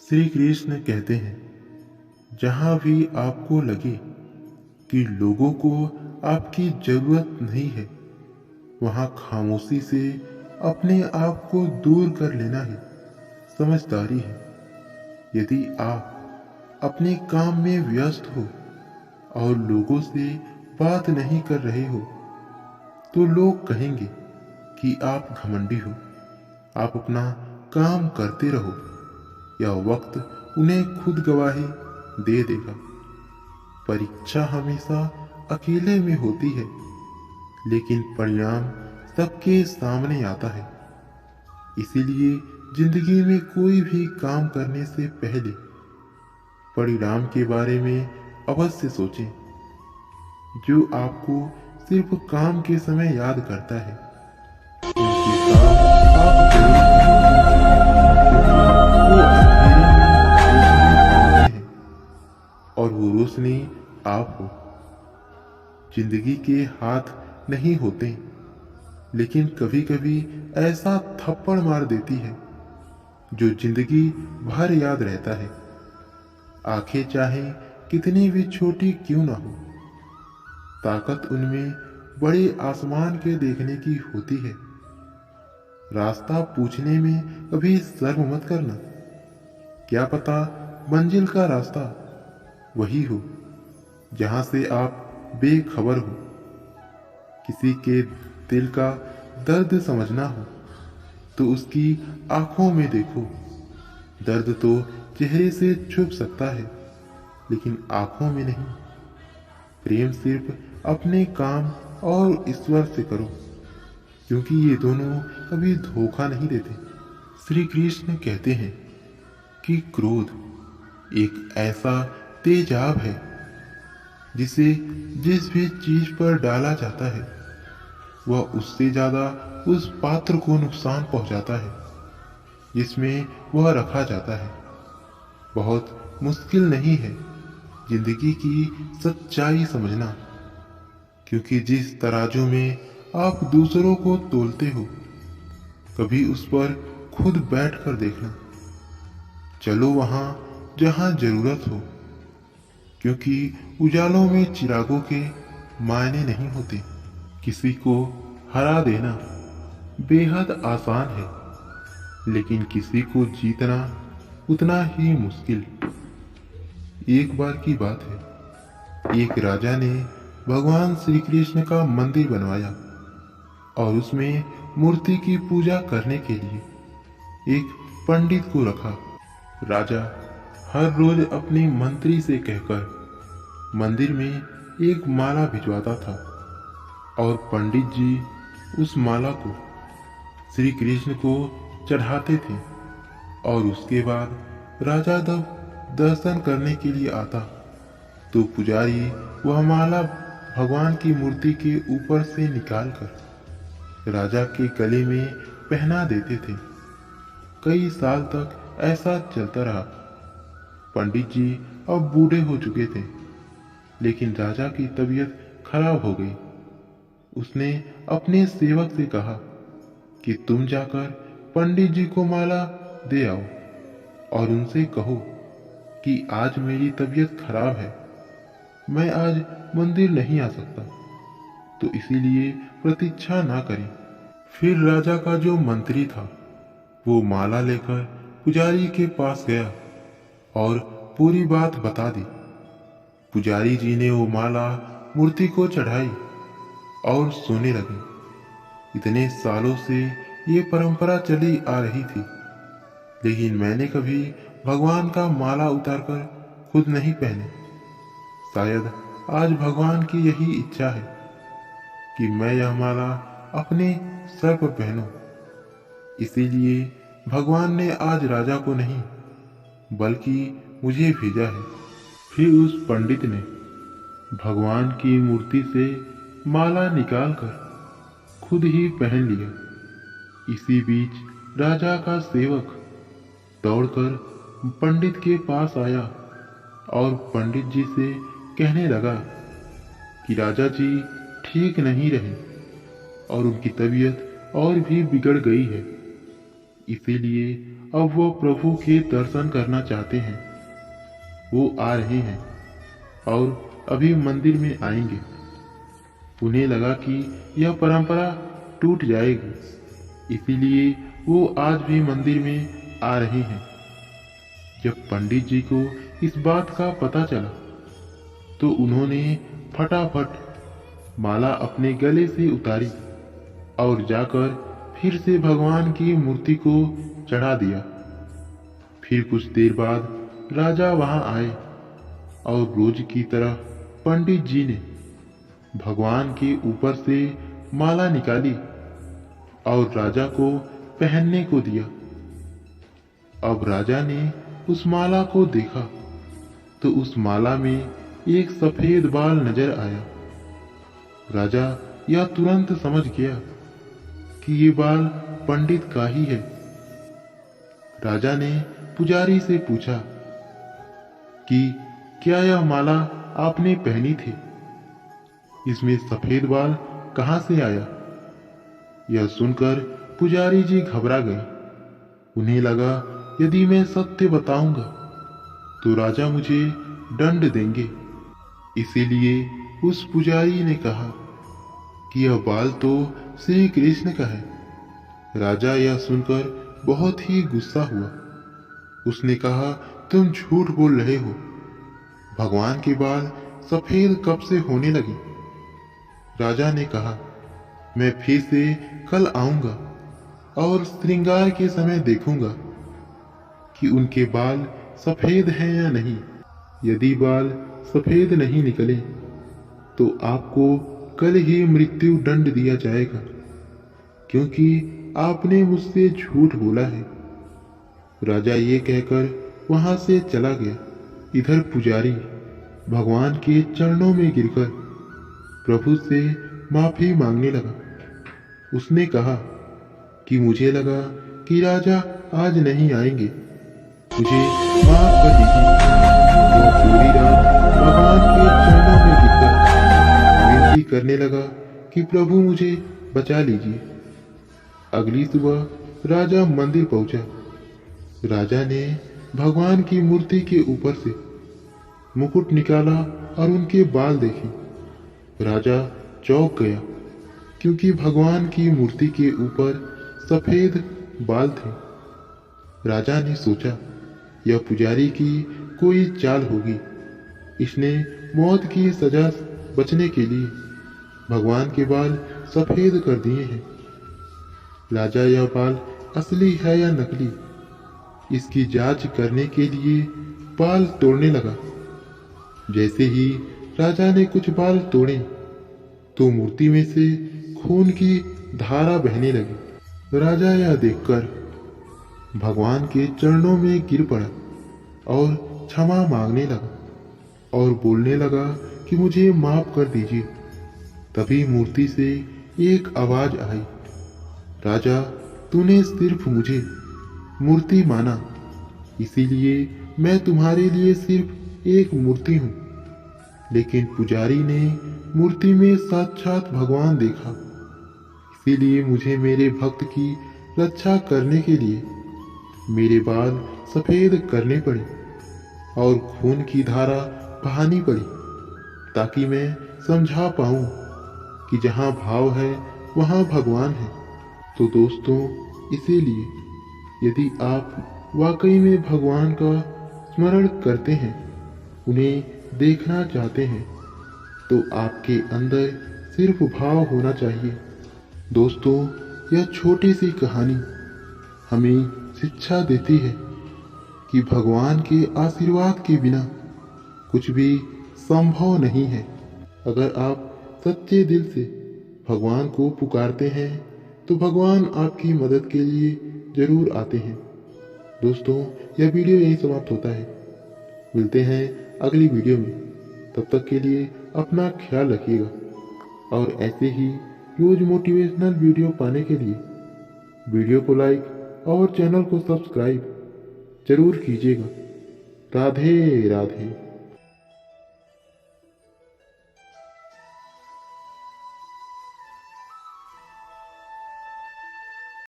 श्री कृष्ण कहते हैं, जहाँ भी आपको लगे कि लोगों को आपकी जरूरत नहीं है, वहाँ खामोशी से अपने आप को दूर कर लेना ही समझदारी है। यदि आप अपने काम में व्यस्त हो और लोगों से बात नहीं कर रहे हो, तो लोग कहेंगे कि आप घमंडी हो। आप अपना काम करते रहो, या वक्त उन्हें खुद गवाही दे देगा। परीक्षा हमेशा अकेले में होती है, लेकिन परिणाम सबके सामने आता है। इसीलिए जिंदगी में कोई भी काम करने से पहले परिणाम के बारे में अवश्य सोचें। जो आपको सिर्फ काम के समय याद करता है, उनके काम आप जरूर करें, क्योंकि वो अंधेरे में रोशनी ढूंढते हैं और वो रोशनी आप हो। जिंदगी के हाथ नहीं होते, लेकिन कभी कभी ऐसा थप्पड़ मार देती है जो जिंदगी भर याद रहता है। आंखें चाहे कितनी भी छोटी क्यों ना हो, ताकत उनमें बड़े आसमान के देखने की होती है। रास्ता पूछने में कभी शर्म मत करना। क्या पता मंजिल का रास्ता वही हो जहां से आप बेखबर हो। किसी के दिल का दर्द समझना हो तो उसकी आंखों में देखो। दर्द तो चेहरे से छुप सकता है, लेकिन आंखों में नहीं। प्रेम सिर्फ अपने काम और ईश्वर से करो, क्योंकि ये दोनों कभी धोखा नहीं देते। श्री कृष्ण कहते हैं कि क्रोध एक ऐसा तेजाब है जिसे जिस भी चीज पर डाला जाता है, वह उससे ज्यादा उस पात्र को नुकसान पहुंचाता है जिसमें वह रखा जाता है। बहुत मुश्किल नहीं है जिंदगी की सच्चाई समझना, क्योंकि जिस तराजू में आप दूसरों को तोलते हो, कभी उस पर खुद बैठ कर देखना। चलो वहां जहां जरूरत हो, क्योंकि उजालों में चिरागों के मायने नहीं होते। किसी को हरा देना बेहद आसान है, लेकिन किसी को जीतना उतना ही मुश्किल। एक बार की बात है, एक राजा ने भगवान श्री कृष्ण का मंदिर बनवाया और उसमें मूर्ति की पूजा करने के लिए एक पंडित को रखा। राजा हर रोज अपने मंत्री से कहकर मंदिर में एक माला भिजवाता था और पंडित जी उस माला को श्री कृष्ण को चढ़ाते थे। और उसके बाद राजा जब दर्शन करने के लिए आता तो पुजारी वह माला भगवान की मूर्ति के ऊपर से निकालकर राजा के गले में पहना देते थे। कई साल तक ऐसा चलता रहा। पंडित जी अब बूढ़े हो चुके थे, लेकिन राजा की तबीयत खराब हो गई। उसने अपने सेवक से कहा कि तुम जाकर पंडित जी को माला दे आओ और उनसे कहो कि आज मेरी तबीयत खराब है, मैं आज मंदिर नहीं आ सकता, तो इसीलिए प्रतीक्षा ना करें। फिर राजा का जो मंत्री था वो माला लेकर पुजारी के पास गया और पूरी बात बता दी। पुजारी जी ने वो माला मूर्ति को चढ़ाई और सोने लगे। इतने सालों से ये परंपरा चली आ रही थी, लेकिन मैंने कभी भगवान का माला उतारकर खुद नहीं पहने। शायद आज भगवान की यही इच्छा है कि मैं यह माला अपने सर पर पहनूं। इसीलिए भगवान ने आज राजा को नहीं, बल्कि मुझे भेजा है। फिर उस पंडित ने भगवान की मूर्ति से माला निकालकर खुद ही पहन लिया। इसी बीच राजा का सेवक दौड़कर पंडित के पास आया और पंडित जी से कहने लगा कि राजा जी ठीक नहीं रहे और उनकी तबीयत और भी बिगड़ गई है, इसीलिए अब वो प्रभु के दर्शन करना चाहते हैं। वो आ रहे हैं और अभी मंदिर में आएंगे। उन्हें लगा कि यह परंपरा टूट जाएगी, इसीलिए वो आज भी मंदिर में आ रहे हैं। जब पंडित जी को इस बात का पता चला तो उन्होंने फटाफट माला अपने गले से उतारी और जाकर फिर से भगवान की मूर्ति को चढ़ा दिया। फिर कुछ देर बाद राजा वहां आए और रोज की तरह पंडित जी ने भगवान के ऊपर से माला निकाली और राजा को पहनने को दिया। अब राजा ने उस माला को देखा तो उस माला में एक सफेद बाल नजर आया। राजा यह तुरंत समझ गया कि ये बाल पंडित का ही है। राजा ने पुजारी से पूछा कि क्या यह माला आपने पहनी थी? इसमें सफेद बाल कहां से आया? यह सुनकर पुजारी जी घबरा गए। उन्हें लगा यदि मैं सत्य बताऊंगा तो राजा मुझे दंड देंगे। इसीलिए उस पुजारी ने कहा कि यह बाल तो श्री कृष्ण का है। राजा यह सुनकर बहुत ही गुस्सा हुआ। उसने कहा, तुम झूठ बोल रहे हो। भगवान के बाल सफेद कब से होने लगे? राजा ने कहा, मैं फिर से कल आऊंगा और श्रृंगार के समय देखूंगा कि उनके बाल सफेद हैं या नहीं। यदि बाल सफेद नहीं निकले तो आपको कल ही मृत्यु दंड दिया जाएगा, क्योंकि आपने मुझसे झूठ बोला है। राजा ये कहकर वहां से चला गया। इधर पुजारी भगवान के चरणों में गिरकर प्रभु से माफी मांगने लगा। उसने कहा कि मुझे लगा कि राजा आज नहीं आएंगे, मुझे माफ कर दीजिए। वह पूरी रात भगवान के चरणों में गिरकर विनती करने लगा कि प्रभु मुझे बचा लीजिए। अगली सुबह राजा मंदिर पहुंचा। राजा ने भगवान की मूर्ति के ऊपर से मुकुट निकाला और उनके बाल देखे। राजा चौंक गया, क्योंकि भगवान की मूर्ति के ऊपर सफेद बाल थे। राजा ने सोचा, यह पुजारी की कोई चाल होगी। इसने मौत की सजा बचने के लिए भगवान के बाल सफेद कर दिए हैं। राजा यह बाल असली है या नकली, इसकी जांच करने के लिए बाल तोड़ने लगा। जैसे ही राजा ने कुछ बाल तोड़े तो मूर्ति में से खून की धारा बहने लगी। राजा यह देखकर भगवान के चरणों में गिर पड़ा और क्षमा मांगने लगा और बोलने लगा कि मुझे माफ कर दीजिए। तभी मूर्ति से एक आवाज आई, राजा, तूने सिर्फ मुझे मूर्ति माना, इसीलिए मैं तुम्हारे लिए सिर्फ एक मूर्ति हूं। लेकिन पुजारी ने मूर्ति में साक्षात भगवान देखा, इसीलिए मुझे मेरे भक्त की रक्षा करने के लिए मेरे बाल सफेद करने पड़े और खून की धारा बहानी पड़ी, ताकि मैं समझा पाऊं कि जहां भाव है वहां भगवान है। तो दोस्तों, इसीलिए यदि आप वाकई में भगवान का स्मरण करते हैं, उन्हें देखना चाहते हैं, तो आपके अंदर सिर्फ भाव होना चाहिए। दोस्तों, यह छोटी सी कहानी हमें शिक्षा देती है कि भगवान के आशीर्वाद के बिना कुछ भी संभव नहीं है। अगर आप सच्चे दिल से भगवान को पुकारते हैं तो भगवान आपकी मदद के लिए जरूर आते हैं। दोस्तों, यह वीडियो यहीं समाप्त होता है। मिलते हैं अगली वीडियो में। तब तक के लिए अपना ख्याल रखिएगा और ऐसे ही रोज मोटिवेशनल वीडियो पाने के लिए वीडियो को लाइक और चैनल को सब्सक्राइब जरूर कीजिएगा। राधे राधे।